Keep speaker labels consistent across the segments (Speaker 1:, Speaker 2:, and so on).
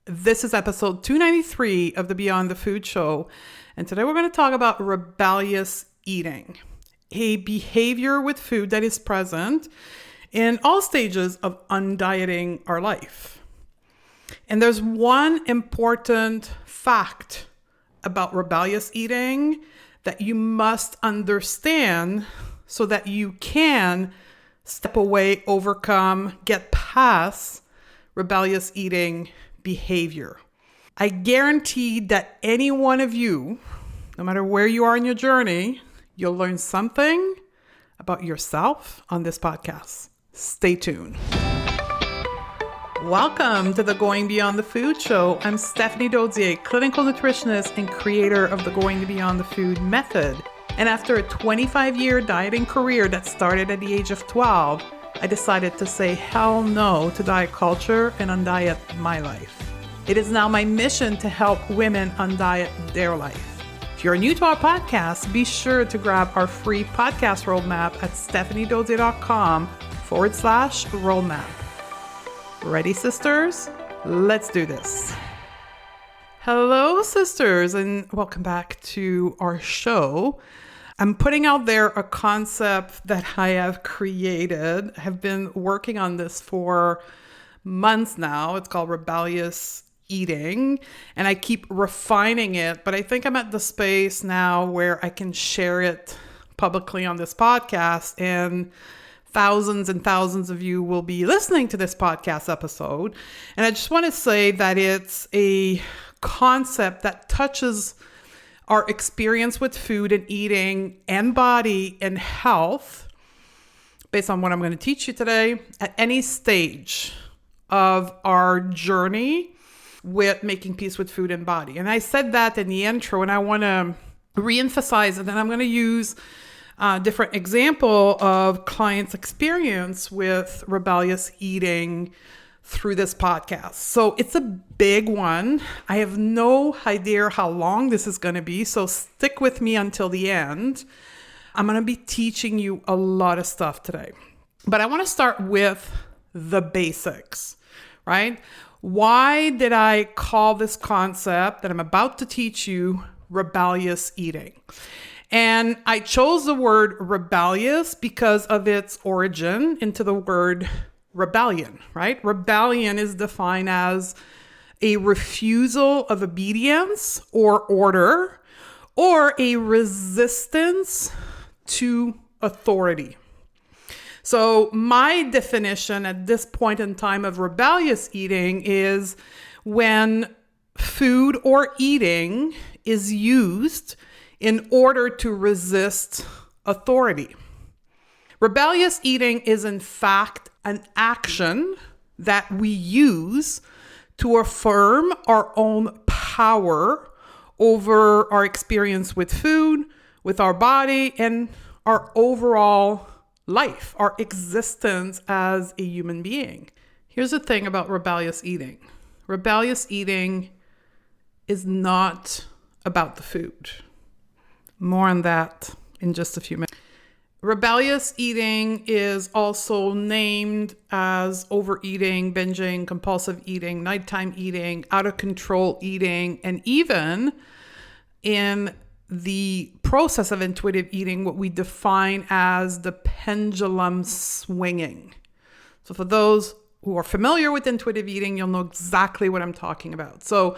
Speaker 1: This is episode 293 of the Beyond the Food Show. And today we're going to talk about rebellious eating, a behavior with food that is present in all stages of undieting our life. And there's one important fact about rebellious eating that you must understand so that you can step away, overcome, get past rebellious eating behavior. I guarantee that any one of you, no matter where you are in your journey, you'll learn something about yourself on this podcast. Stay tuned. Welcome to the Going Beyond the Food Show. I'm Stephanie Dozier, clinical nutritionist and creator of the Going Beyond the Food method. And after a 25-year dieting career that started at the age of 12, I decided to say hell no to diet culture and undiet my life. It is now my mission to help women undiet their life. If you're new to our podcast, be sure to grab our free podcast roadmap at stephaniedozier.com/roadmap. Ready, sisters? Let's do this. Hello, sisters, and welcome back to our show. I'm putting out there a concept that I have created. I have been working on this for months now. It's called rebellious eating, and I keep refining it, but I think I'm at the space now where I can share it publicly on this podcast, and thousands and thousands of you will be listening to this podcast episode. And I just want to say that it's a concept that touches our experience with food and eating and body and health based on what I'm going to teach you today at any stage of our journey with making peace with food and body. And I said that in the intro, and I want to reemphasize it. And I'm going to use a different example of clients' experience with rebellious eating through this podcast. So it's a big one. I have no idea how long this is going to be, so stick with me until the end. I'm going to be teaching you a lot of stuff today. But I want to start with the basics, right? Why did I call this concept that I'm about to teach you rebellious eating? And I chose the word rebellious because of its origin into the word rebellion, right? Rebellion is defined as a refusal of obedience or order, or a resistance to authority. So my definition at this point in time of rebellious eating is when food or eating is used in order to resist authority. Rebellious eating is in fact an action that we use to affirm our own power over our experience with food, with our body, and our overall life, our existence as a human being. Here's the thing about rebellious eating. Rebellious eating is not about the food. More on that in just a few minutes. Rebellious eating is also named as overeating, binging, compulsive eating, nighttime eating, out of control eating, and even in the process of intuitive eating, what we define as the pendulum swinging. So for those who are familiar with intuitive eating, you'll know exactly what I'm talking about. So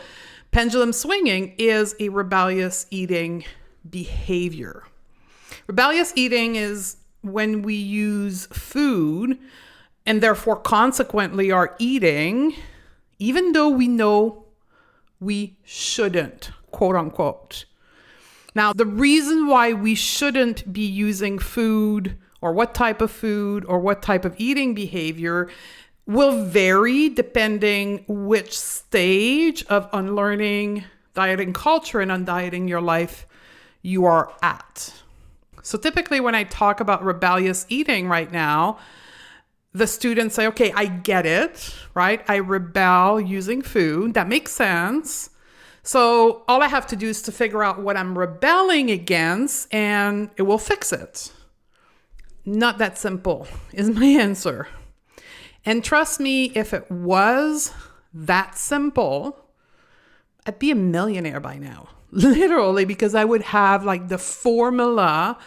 Speaker 1: pendulum swinging is a rebellious eating behavior. Rebellious eating is when we use food and therefore consequently are eating, even though we know we shouldn't, quote unquote. Now, the reason why we shouldn't be using food or what type of eating behavior will vary depending which stage of unlearning dieting culture and undieting your life you are at. So typically when I talk about rebellious eating right now, the students say, okay, I get it, right? I rebel using food. That makes sense. So all I have to do is to figure out what I'm rebelling against and it will fix it. Not that simple is my answer. And trust me, if it was, that simple, I'd be a millionaire by now. Literally, because I would have like the formula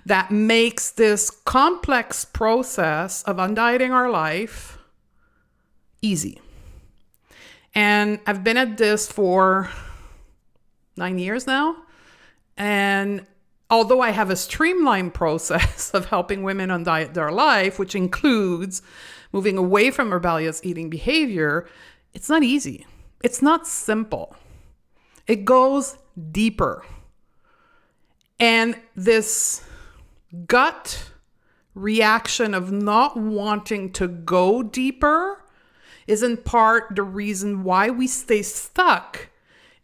Speaker 1: that makes this complex process of undieting our life easy. And I've been at this for 9 years now. And although I have a streamlined process of helping women undiet their life, which includes moving away from rebellious eating behavior, it's not easy. It's not simple. It goes deeper. And this gut reaction of not wanting to go deeper is in part the reason why we stay stuck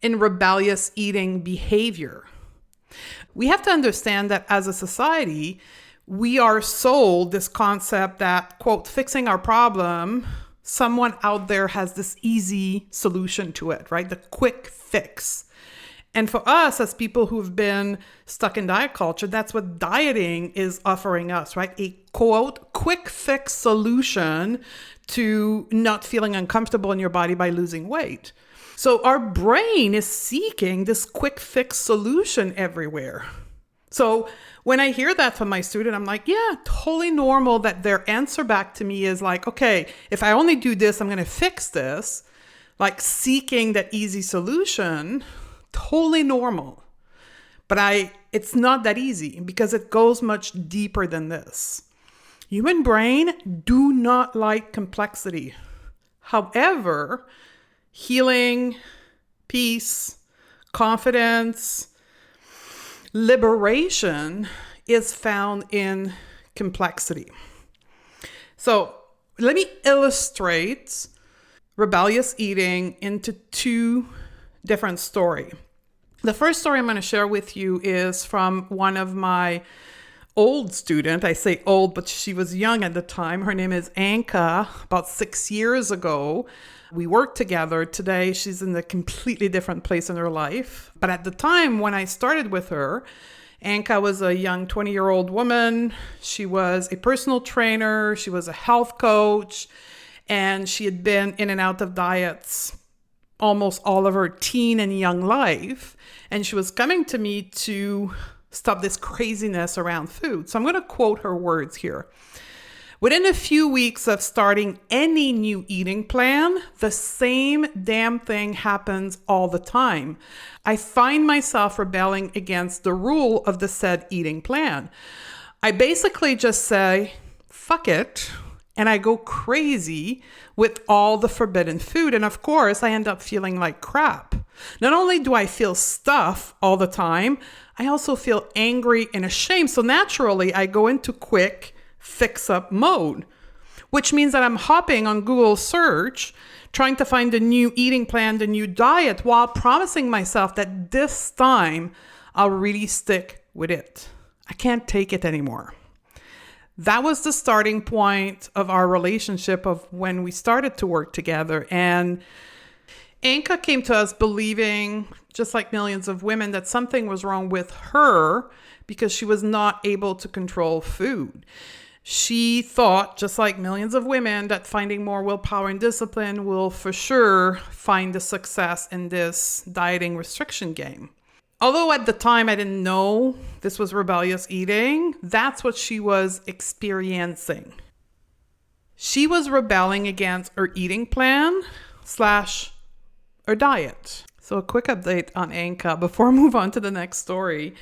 Speaker 1: in rebellious eating behavior. We have to understand that as a society, we are sold this concept that, quote, fixing our problem, someone out there has this easy solution to it, right? The quick fix. And for us, as people who've been stuck in diet culture, that's what dieting is offering us, right? A, quote, quick fix solution to not feeling uncomfortable in your body by losing weight. So our brain is seeking this quick fix solution everywhere. So when I hear that from my student, I'm like, yeah, totally normal that their answer back to me is like, okay, if I only do this, I'm going to fix this. Like seeking that easy solution, totally normal. But it's not that easy because it goes much deeper than this. Human brain do not like complexity. However, healing, peace, confidence, liberation is found in complexity. So let me illustrate rebellious eating into two different stories. The first story I'm going to share with you is from one of my old students. I say old, but she was young at the time. Her name is Anka. About 6 years ago, we worked together. Today, she's in a completely different place in her life. But at the time when I started with her, Anka was a young 20-year-old woman. She was a personal trainer. She was a health coach. And she had been in and out of diets almost all of her teen and young life. And she was coming to me to stop this craziness around food. So I'm going to quote her words here. Within a few weeks of starting any new eating plan, the same damn thing happens all the time. I find myself rebelling against the rule of the said eating plan. I basically just say, fuck it. And I go crazy with all the forbidden food. And of course, I end up feeling like crap. Not only do I feel stuff all the time, I also feel angry and ashamed. So naturally, I go into quick fix-up mode, which means that I'm hopping on Google search, trying to find a new eating plan, the new diet, while promising myself that this time I'll really stick with it. I can't take it anymore. That was the starting point of our relationship of when we started to work together. And Anka came to us believing, just like millions of women, that something was wrong with her because she was not able to control food. She thought, just like millions of women, that finding more willpower and discipline will for sure find the success in this dieting restriction game. Although at the time I didn't know this was rebellious eating, that's what she was experiencing. She was rebelling against her eating plan / her diet. So a quick update on Anka before I move on to the next story.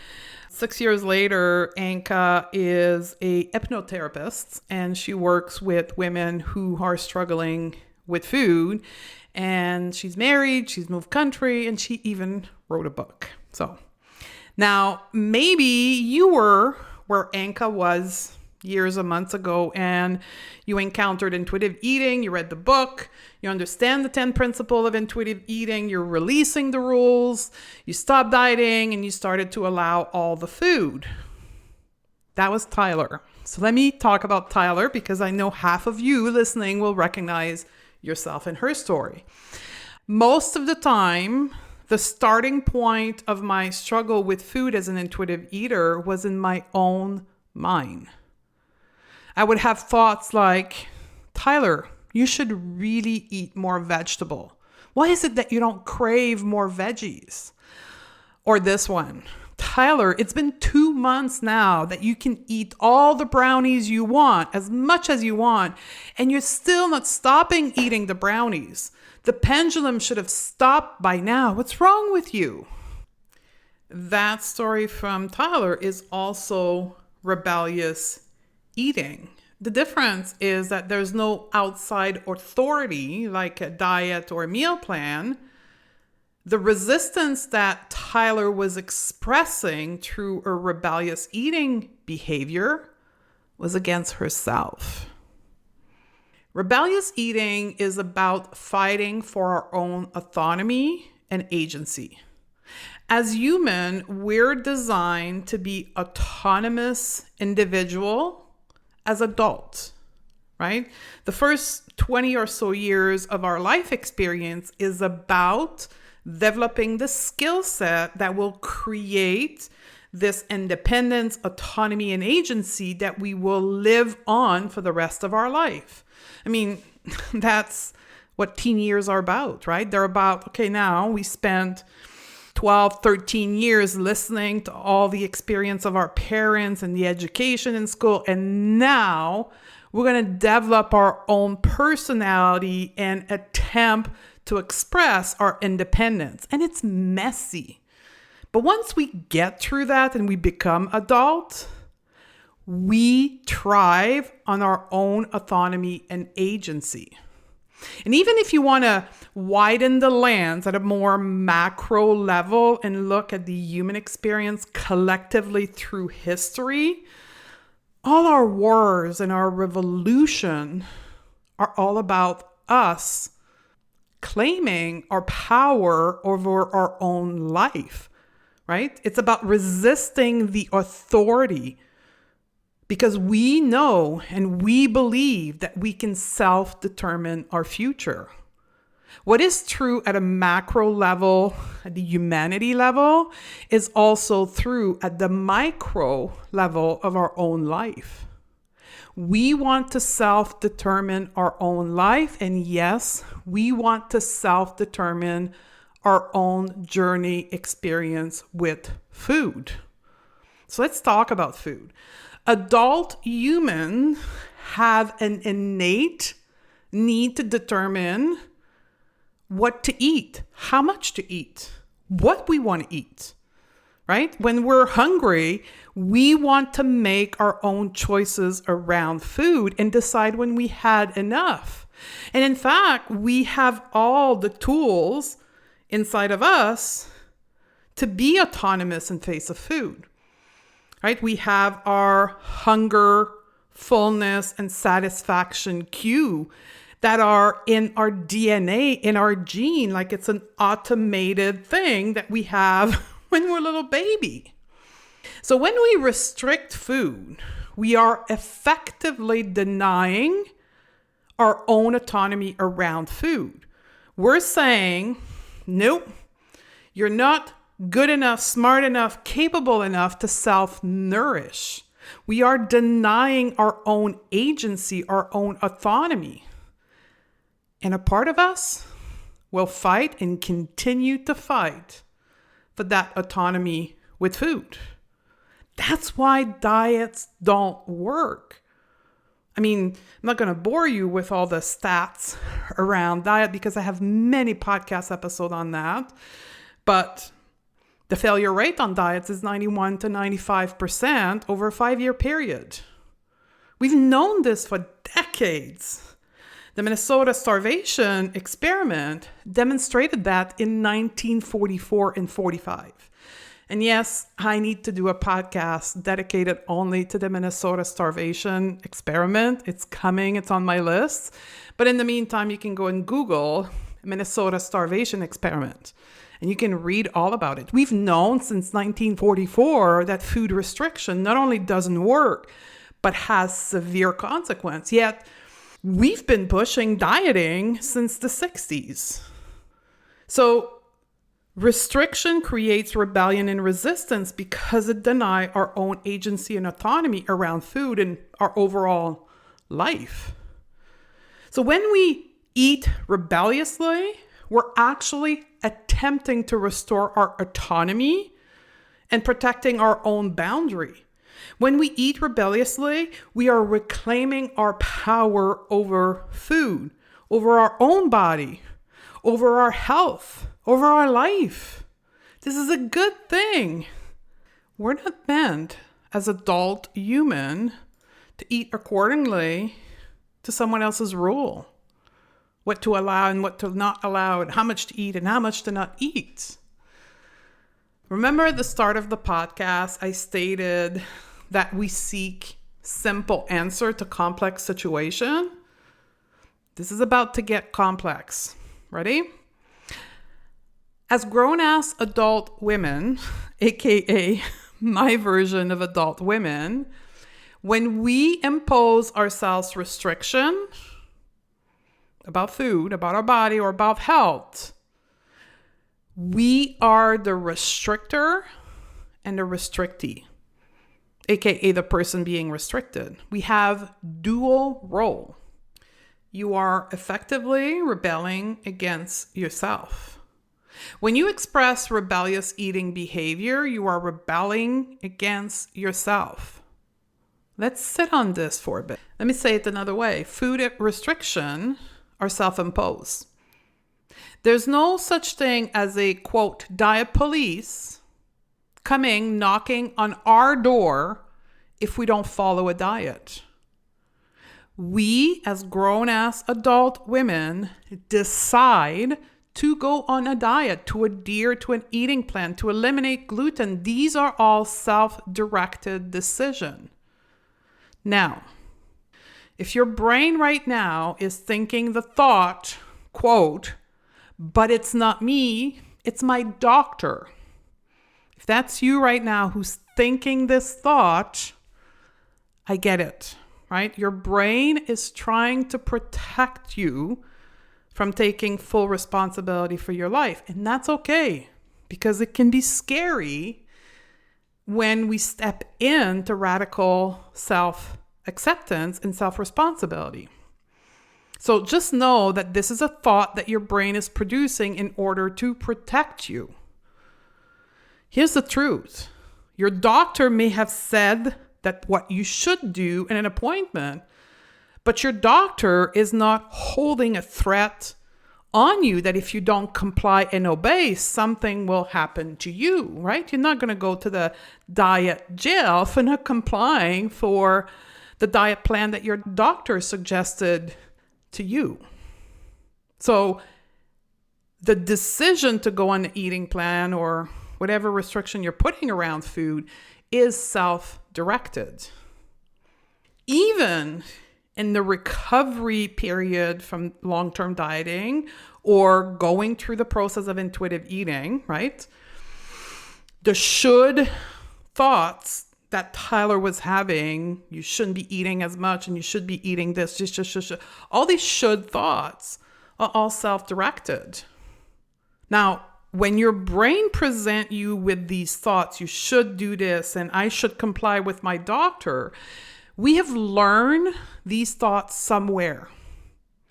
Speaker 1: 6 years later, Anka is a hypnotherapist and she works with women who are struggling with food. And she's married, she's moved country, and she even wrote a book. So now maybe you were where Anka was years or months ago and you encountered intuitive eating, you read the book, you understand the 10 principles of intuitive eating, you're releasing the rules, you stopped dieting and you started to allow all the food. That was Tyler. So let me talk about Tyler because I know half of you listening will recognize yourself in her story. Most of the time, the starting point of my struggle with food as an intuitive eater was in my own mind. I would have thoughts like, Tyler, you should really eat more vegetable. Why is it that you don't crave more veggies? Or this one, Tyler, it's been 2 months now that you can eat all the brownies you want, as much as you want, and you're still not stopping eating the brownies. The pendulum should have stopped by now. What's wrong with you? That story from Tyler is also rebellious eating. The difference is that there's no outside authority like a diet or a meal plan. The resistance that Tyler was expressing through a rebellious eating behavior was against herself. Rebellious eating is about fighting for our own autonomy and agency. As human, we're designed to be autonomous individual as adults, right? The first 20 or so years of our life experience is about developing the skill set that will create this independence, autonomy, and agency that we will live on for the rest of our life. I mean, that's what teen years are about, right? They're about, okay, now we spent 12, 13 years listening to all the experience of our parents and the education in school. And now we're going to develop our own personality and attempt to express our independence. And it's messy. But once we get through that and we become adult, we thrive on our own autonomy and agency. And even if you want to widen the lens at a more macro level and look at the human experience collectively through history, all our wars and our revolution are all about us claiming our power over our own life, right? It's about resisting the authority because we know and we believe that we can self-determine our future. What is true at a macro level, at the humanity level, is also true at the micro level of our own life. We want to self-determine our own life, and yes, we want to self-determine our own journey experience with food. So let's talk about food. Adult humans have an innate need to determine what to eat, how much to eat, what we want to eat, right? When we're hungry, we want to make our own choices around food and decide when we had enough. And in fact, we have all the tools inside of us to be autonomous in face of food. Right? We have our hunger, fullness, and satisfaction cue that are in our DNA, in our gene, like it's an automated thing that we have when we're a little baby. So when we restrict food, we are effectively denying our own autonomy around food. We're saying, nope, you're not good enough, smart enough, capable enough to self-nourish. We are denying our own agency, our own autonomy. And a part of us will fight and continue to fight for that autonomy with food. That's why diets don't work. I mean, I'm not going to bore you with all the stats around diet because I have many podcast episodes on that. But the failure rate on diets is 91 to 95% over a 5-year period. We've known this for decades. The Minnesota Starvation experiment demonstrated that in 1944 and 45. And yes, I need to do a podcast dedicated only to the Minnesota Starvation experiment. It's coming, it's on my list. But in the meantime, you can go and Google Minnesota Starvation experiment. And you can read all about it. We've known since 1944 that food restriction not only doesn't work, but has severe consequence. Yet, we've been pushing dieting since the 60s. So, restriction creates rebellion and resistance because it denies our own agency and autonomy around food and our overall life. So, when we eat rebelliously, we're actually attempting to restore our autonomy and protecting our own boundary. When we eat rebelliously, we are reclaiming our power over food, over our own body, over our health, over our life. This is a good thing. We're not meant as adult human to eat accordingly to someone else's rule. What to allow and what to not allow, and how much to eat and how much to not eat. Remember at the start of the podcast, I stated that we seek simple answer to complex situation. This is about to get complex. Ready? As grown-ass adult women, aka my version of adult women, when we impose ourselves restriction about food, about our body, or about health, we are the restrictor and the restrictee, aka the person being restricted. We have dual role. You are effectively rebelling against yourself. When you express rebellious eating behavior, you are rebelling against yourself. Let's sit on this for a bit. Let me say it another way. Food restriction are self-imposed. There's no such thing as a, quote, diet police coming, knocking on our door if we don't follow a diet. We, as grown-ass adult women, decide to go on a diet, to adhere to an eating plan, to eliminate gluten. These are all self-directed decisions. Now, if your brain right now is thinking the thought, quote, but it's not me, it's my doctor. If that's you right now who's thinking this thought, I get it, right? Your brain is trying to protect you from taking full responsibility for your life. And that's okay, because it can be scary when we step into radical self-acceptance and self-responsibility. So just know that this is a thought that your brain is producing in order to protect you. Here's the truth. Your doctor may have said that what you should do in an appointment, but your doctor is not holding a threat on you that if you don't comply and obey, something will happen to you, right? You're not going to go to the diet jail for not complying for the diet plan that your doctor suggested to you. So the decision to go on an eating plan or whatever restriction you're putting around food is self-directed. Even in the recovery period from long-term dieting or going through the process of intuitive eating, right? The should thoughts that Tyler was having, you shouldn't be eating as much and you should be eating this, just. All these should thoughts are all self-directed. Now, when your brain present you with these thoughts, you should do this and I should comply with my doctor, we have learned these thoughts somewhere.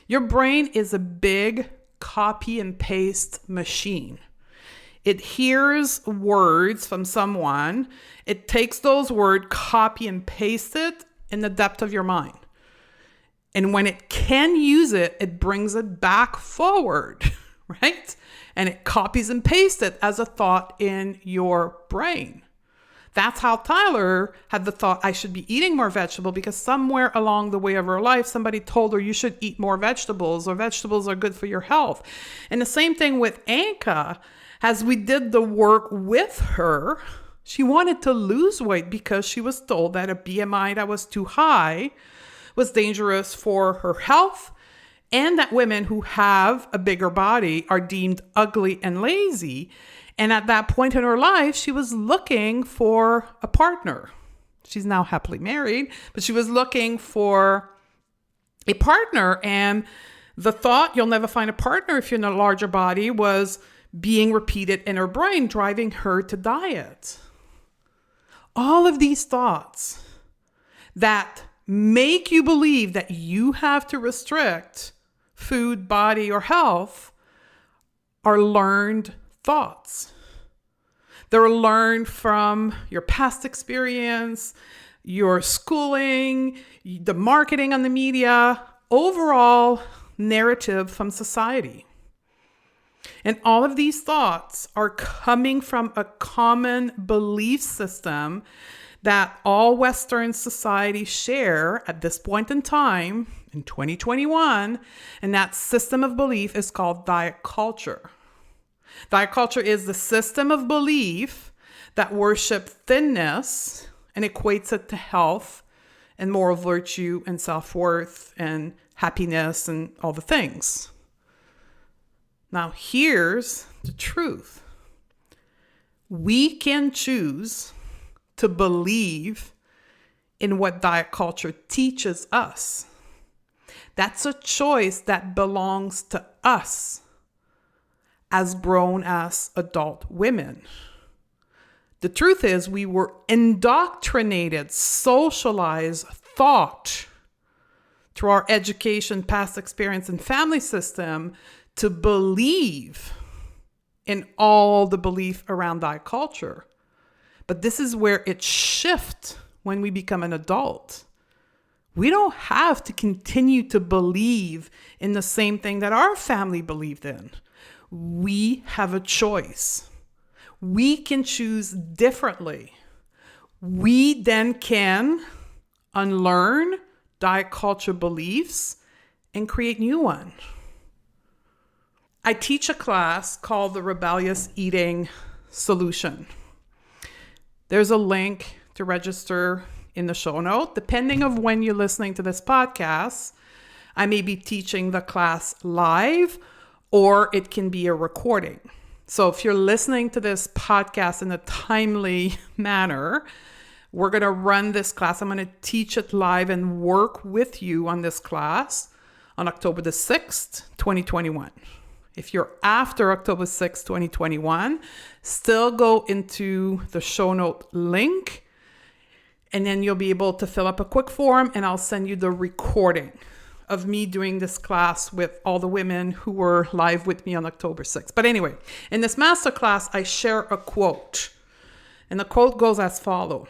Speaker 1: Your brain is a big copy and paste machine. It hears words from someone. It takes those words, copy and paste it in the depth of your mind. And when it can use it, it brings it back forward, right? And it copies and pastes it as a thought in your brain. That's how Tyler had the thought, I should be eating more vegetable, because somewhere along the way of her life, somebody told her you should eat more vegetables, or vegetables are good for your health. And the same thing with Anka. As we did the work with her, she wanted to lose weight because she was told that a BMI that was too high was dangerous for her health, and that women who have a bigger body are deemed ugly and lazy. And at that point in her life, she was looking for a partner. She's now happily married, but she was looking for a partner. And the thought, you'll never find a partner if you're in a larger body, was being repeated in her brain, driving her to diet. All of these thoughts that make you believe that you have to restrict food, body, or health are learned thoughts. They're learned from your past experience, your schooling, the marketing on the media, overall narrative from society. And all of these thoughts are coming from a common belief system that all Western societies share at this point in time, in 2021, and that system of belief is called diet culture. Diet culture is the system of belief that worships thinness and equates it to health and moral virtue and self-worth and happiness and all the things. Now, here's the truth. We can choose to believe in what diet culture teaches us. That's a choice that belongs to us as grown-ass adult women. The truth is, we were indoctrinated, socialized, thought through our education, past experience, and family system to believe in all the belief around diet culture. But this is where it shifts when we become an adult. We don't have to continue to believe in the same thing that our family believed in. We have a choice. We can choose differently. We then can unlearn diet culture beliefs and create new ones. I teach a class called the Rebellious Eating Solution. There's a link to register in the show note. Depending on when you're listening to this podcast, I may be teaching the class live or it can be a recording. So if you're listening to this podcast in a timely manner, we're going to run this class. I'm going to teach it live and work with you on this class on October the 6th, 2021. If you're after October 6th, 2021, still go into the show note link and then you'll be able to fill up a quick form and I'll send you the recording of me doing this class with all the women who were live with me on October 6th. But anyway, in this masterclass, I share a quote. And the quote goes as follows.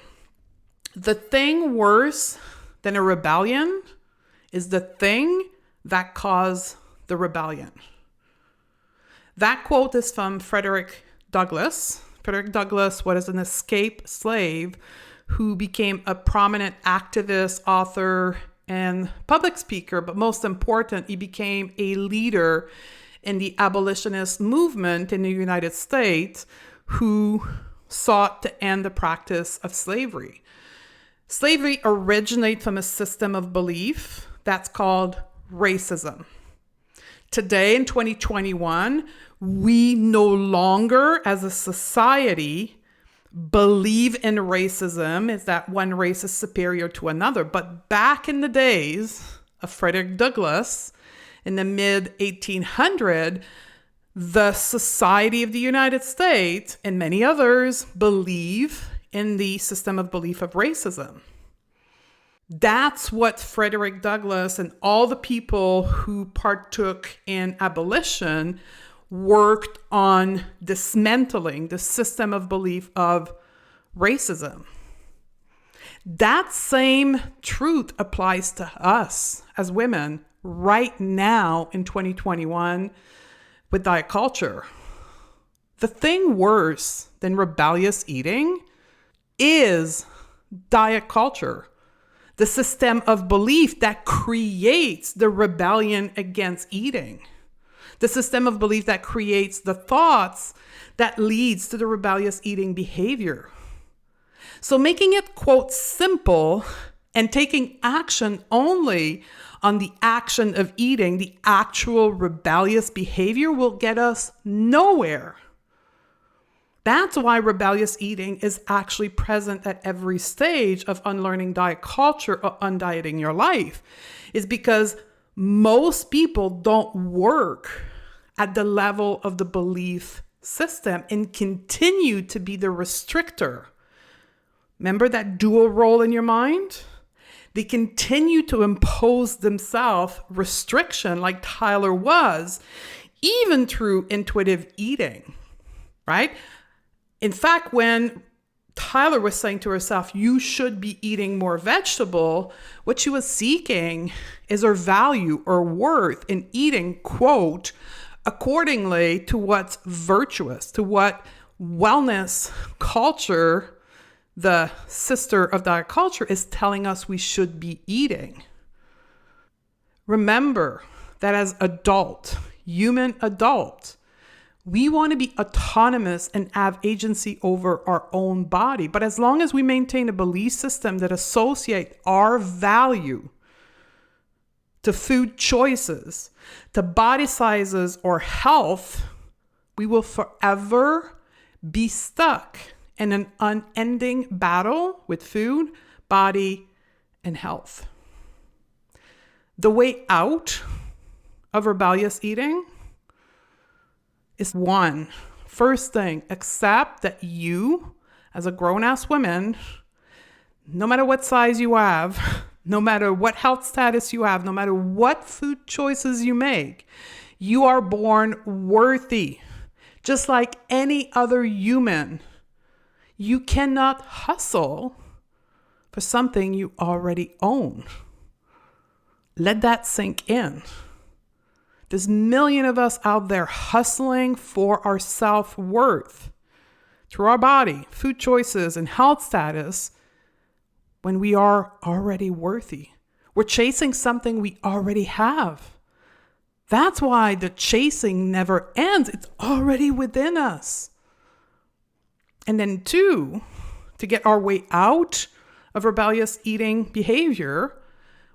Speaker 1: The thing worse than a rebellion is the thing that caused the rebellion. That quote is from Frederick Douglass. Frederick Douglass was an escaped slave who became a prominent activist, author, and public speaker. But most important, he became a leader in the abolitionist movement in the United States who sought to end the practice of slavery. Slavery originated from a system of belief that's called racism. Today in 2021, we no longer as a society believe in racism, is that one race is superior to another. But back in the days of Frederick Douglass, in the mid-1800s, the Society of the United States and many others believe in the system of belief of racism. That's what Frederick Douglass and all the people who partook in abolition worked on dismantling the system of belief of racism. That same truth applies to us as women right now in 2021 with diet culture. The thing worse than rebellious eating is diet culture. The system of belief that creates the rebellion against eating. The system of belief that creates the thoughts that leads to the rebellious eating behavior. So making it, quote, simple and taking action only on the action of eating, the actual rebellious behavior will get us nowhere. That's why rebellious eating is actually present at every stage of unlearning diet culture or undieting your life, is because most people don't work at the level of the belief system and continue to be the restrictor. Remember that dual role in your mind? They continue to impose themselves restriction like Tyler was, even through intuitive eating, right? In fact, when Tyler was saying to herself, you should be eating more vegetable, what she was seeking is her value or worth in eating, quote, accordingly to what's virtuous, to what wellness culture, the sister of diet culture, is telling us we should be eating. Remember that as human adult, we want to be autonomous and have agency over our own body. But as long as we maintain a belief system that associate our value to food choices, to body sizes or health, we will forever be stuck in an unending battle with food, body, and health. The way out of rebellious eating is first thing, accept that you, as a grown-ass woman, no matter what size you have, no matter what health status you have, no matter what food choices you make, you are born worthy, just like any other human. You cannot hustle for something you already own. Let that sink in. There's a million of us out there hustling for our self-worth through our body, food choices, and health status when we are already worthy. We're chasing something we already have. That's why the chasing never ends. It's already within us. And then 2, to get our way out of rebellious eating behavior,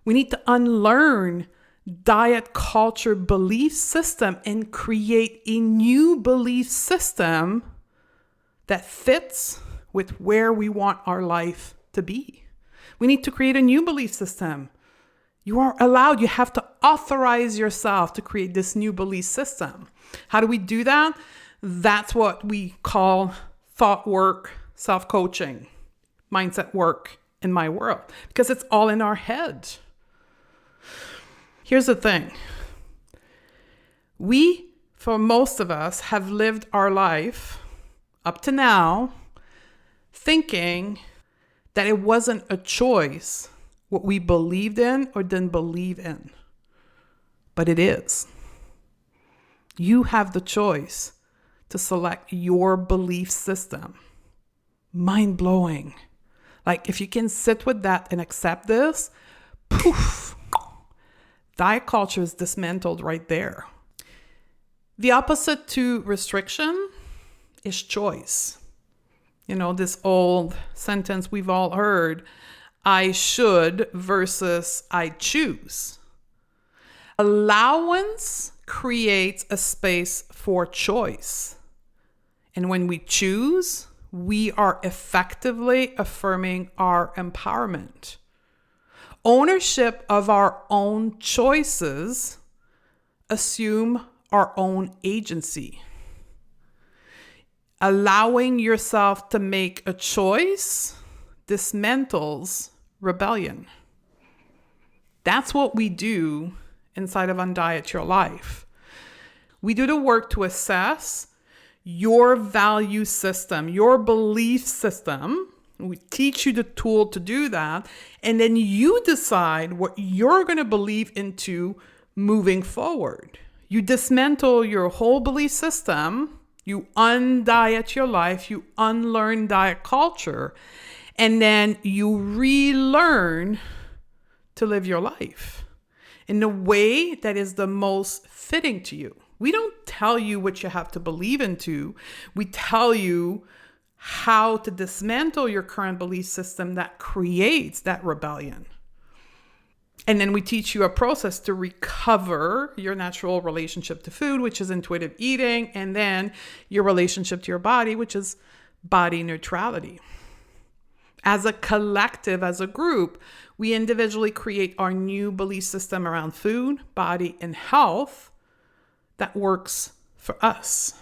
Speaker 1: we need to unlearn diet culture belief system and create a new belief system that fits with where we want our life to be. We need to create a new belief system. You are allowed, you have to authorize yourself to create this new belief system. How do we do that? That's what we call thought work, self-coaching, mindset work in my world, because it's all in our head. Here's the thing. We, for most of us, have lived our life up to now thinking that it wasn't a choice what we believed in or didn't believe in. But it is. You have the choice to select your belief system. Mind blowing. Like, if you can sit with that and accept this, poof, diet culture is dismantled right there. The opposite to restriction is choice. You know, this old sentence we've all heard, I should versus I choose. Allowance creates a space for choice. And when we choose, we are effectively affirming our empowerment. Ownership of our own choices assume our own agency. Allowing yourself to make a choice dismantles rebellion. That's what we do inside of Undiet Your Life. We do the work to assess your value system, your belief system. We teach you the tool to do that. And then you decide what you're going to believe into moving forward. You dismantle your whole belief system. You undiet your life. You unlearn diet culture. And then you relearn to live your life in the way that is the most fitting to you. We don't tell you what you have to believe into. We tell you how to dismantle your current belief system that creates that rebellion. And then we teach you a process to recover your natural relationship to food, which is intuitive eating, and then your relationship to your body, which is body neutrality. As a collective, as a group, we individually create our new belief system around food, body, and health that works for us.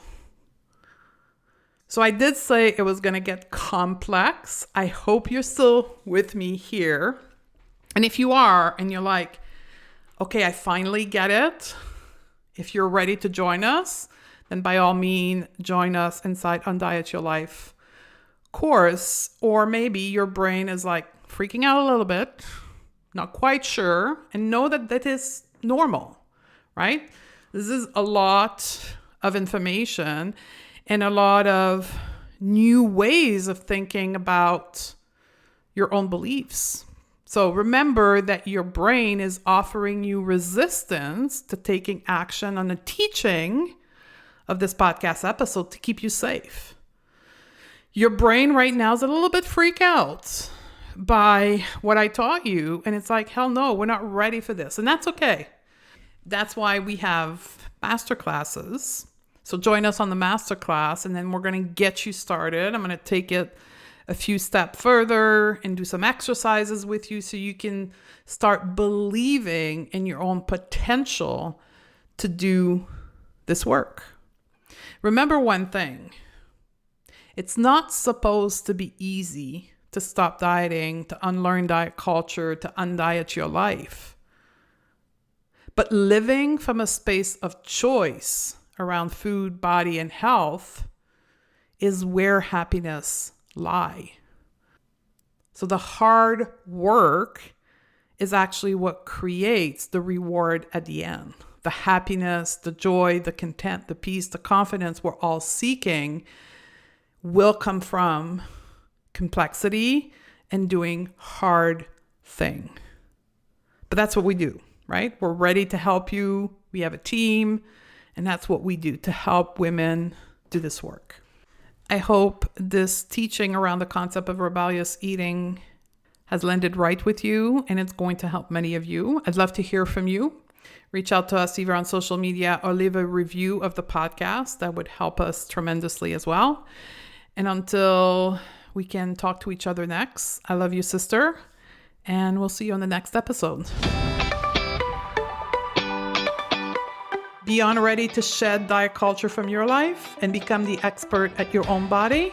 Speaker 1: So I did say it was going to get complex. I hope you're still with me here. And if you are, and you're like, okay, I finally get it. If you're ready to join us, then by all means, join us inside Undiet Your Life course. Or maybe your brain is like freaking out a little bit, not quite sure, and know that that is normal, right? This is a lot of information and a lot of new ways of thinking about your own beliefs. So remember that your brain is offering you resistance to taking action on the teaching of this podcast episode to keep you safe. Your brain right now is a little bit freaked out by what I taught you. And it's like, hell no, we're not ready for this. And that's okay. That's why we have masterclasses. So join us on the masterclass, and then we're going to get you started. I'm going to take it a few steps further and do some exercises with you so you can start believing in your own potential to do this work. Remember one thing. It's not supposed to be easy to stop dieting, to unlearn diet culture, to undiet your life. But living from a space of choice around food, body, and health is where happiness lies. So the hard work is actually what creates the reward at the end. The happiness, the joy, the content, the peace, the confidence we're all seeking will come from complexity and doing hard thing. But that's what we do, right? We're ready to help you. We have a team, and that's what we do to help women do this work. I hope this teaching around the concept of rebellious eating has landed right with you, and it's going to help many of you. I'd love to hear from you. Reach out to us either on social media or leave a review of the podcast. That would help us tremendously as well. And until we can talk to each other next, I love you, sister, and we'll see you on the next episode. Beyond ready to shed diet culture from your life and become the expert at your own body?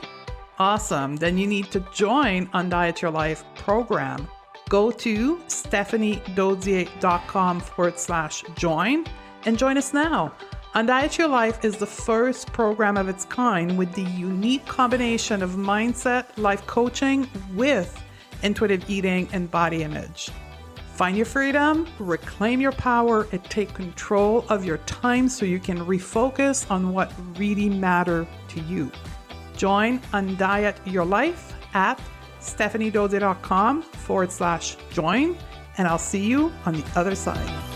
Speaker 1: Awesome. Then you need to join Undiet Your Life program. Go to stephaniedodier.com/join and join us now. Undiet Your Life is the first program of its kind with the unique combination of mindset, life coaching with intuitive eating and body image. Find your freedom, reclaim your power, and take control of your time so you can refocus on what really matters to you. Join Undiet Your Life at stephaniedodier.com/join, and I'll see you on the other side.